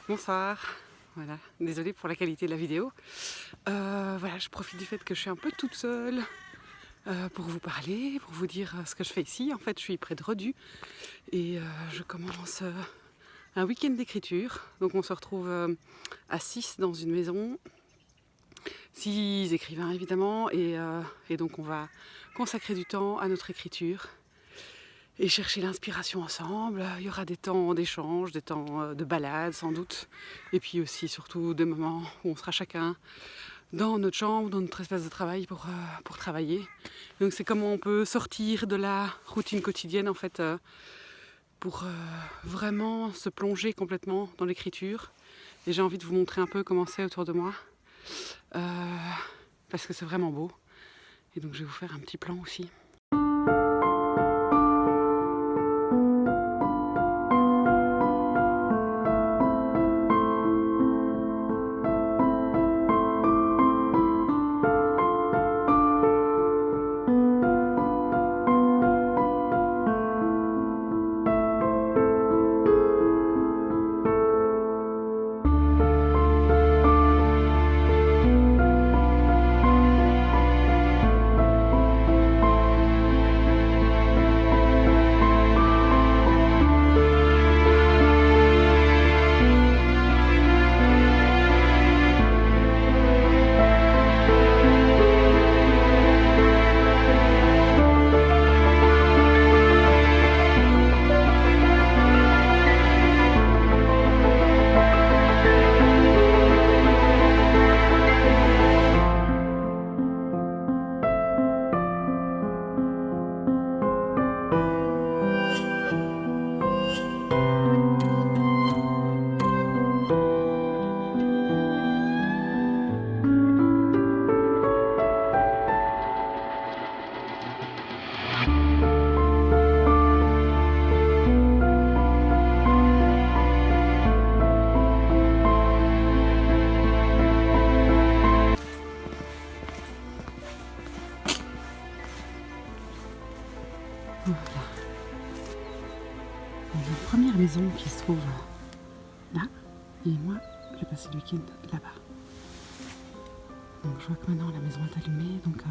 Bonsoir, voilà, désolée pour la qualité de la vidéo. Voilà, je profite du fait que je suis un peu toute seule pour vous parler, pour vous dire ce que je fais ici. En fait, je suis près de Redus et je commence un week-end d'écriture. Donc on se retrouve à 6 dans une maison, 6 écrivains évidemment, et donc on va consacrer du temps à notre écriture et chercher l'inspiration ensemble. Il y aura des temps d'échange, des temps de balade sans doute, et puis aussi surtout des moments où on sera chacun dans notre chambre, dans notre espace de travail pour travailler. Donc c'est comment on peut sortir de la routine quotidienne en fait pour vraiment se plonger complètement dans l'écriture. Et j'ai envie de vous montrer un peu comment c'est autour de moi parce que c'est vraiment beau. Et donc je vais vous faire un petit plan aussi. Voilà. Il y a une première maison qui se trouve là, et moi je vais passer le week-end là-bas. Donc je vois que maintenant la maison est allumée, donc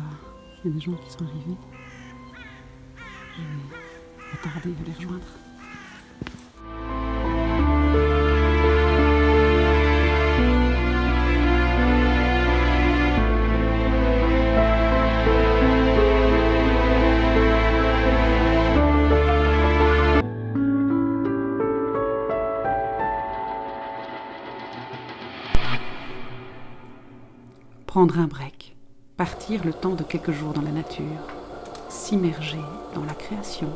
il y a des gens qui sont arrivés. Je vais pas tarder à les rejoindre. Prendre un break, partir le temps de quelques jours dans la nature, s'immerger dans la création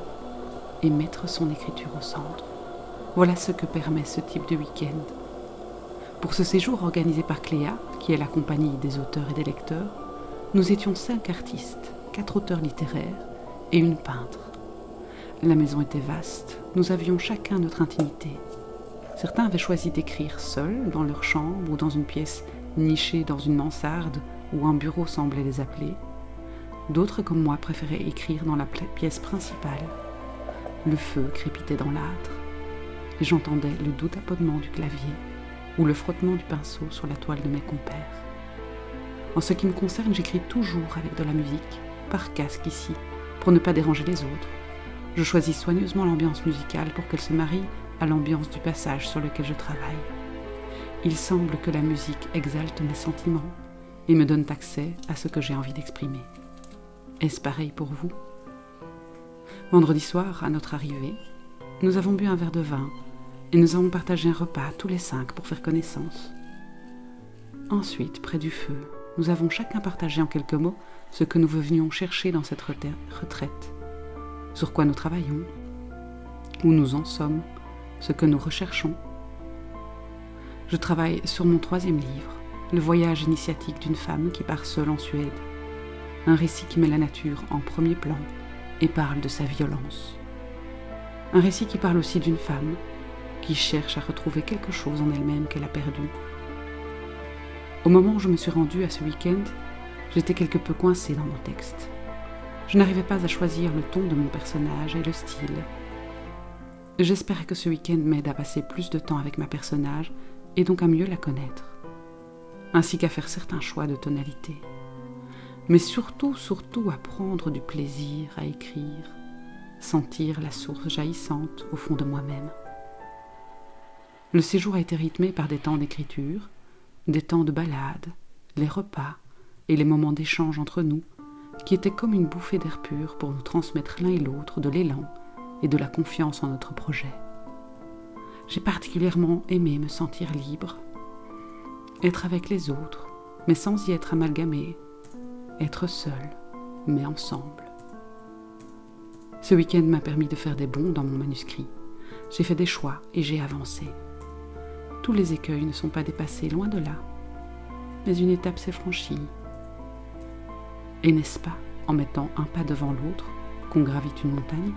et mettre son écriture au centre. Voilà ce que permet ce type de week-end. Pour ce séjour organisé par Cléa, qui est la compagnie des auteurs et des lecteurs, nous étions 5 artistes, 4 auteurs littéraires et une peintre. La maison était vaste, nous avions chacun notre intimité. Certains avaient choisi d'écrire seuls, dans leur chambre ou dans une pièce nichée dans une mansarde où un bureau semblait les appeler. D'autres, comme moi, préféraient écrire dans la pièce principale. Le feu crépitait dans l'âtre et j'entendais le doux tapotement du clavier ou le frottement du pinceau sur la toile de mes compères. En ce qui me concerne, j'écris toujours avec de la musique, par casque ici, pour ne pas déranger les autres. Je choisis soigneusement l'ambiance musicale pour qu'elle se marie à l'ambiance du passage sur lequel je travaille. Il semble que la musique exalte mes sentiments et me donne accès à ce que j'ai envie d'exprimer. Est-ce pareil pour vous ? Vendredi soir, à notre arrivée, nous avons bu un verre de vin et nous avons partagé un repas tous les 5 pour faire connaissance. Ensuite, près du feu, nous avons chacun partagé en quelques mots ce que nous venions chercher dans cette retraite, sur quoi nous travaillons, où nous en sommes, ce que nous recherchons. Je travaille sur mon 3e livre, Le voyage initiatique d'une femme qui part seule en Suède. Un récit qui met la nature en premier plan et parle de sa violence. Un récit qui parle aussi d'une femme qui cherche à retrouver quelque chose en elle-même qu'elle a perdu. Au moment où je me suis rendue à ce week-end, j'étais quelque peu coincée dans mon texte. Je n'arrivais pas à choisir le ton de mon personnage et le style. J'espérais que ce week-end m'aide à passer plus de temps avec ma personnage et donc à mieux la connaître, ainsi qu'à faire certains choix de tonalité. Mais surtout à prendre du plaisir à écrire, sentir la source jaillissante au fond de moi-même. Le séjour a été rythmé par des temps d'écriture, des temps de balade, les repas et les moments d'échange entre nous, qui étaient comme une bouffée d'air pur pour nous transmettre l'un et l'autre de l'élan et de la confiance en notre projet. J'ai particulièrement aimé me sentir libre, être avec les autres, mais sans y être amalgamé, être seul, mais ensemble. Ce week-end m'a permis de faire des bonds dans mon manuscrit. J'ai fait des choix et j'ai avancé. Tous les écueils ne sont pas dépassés, loin de là, mais une étape s'est franchie. Et n'est-ce pas en mettant un pas devant l'autre qu'on gravite une montagne ?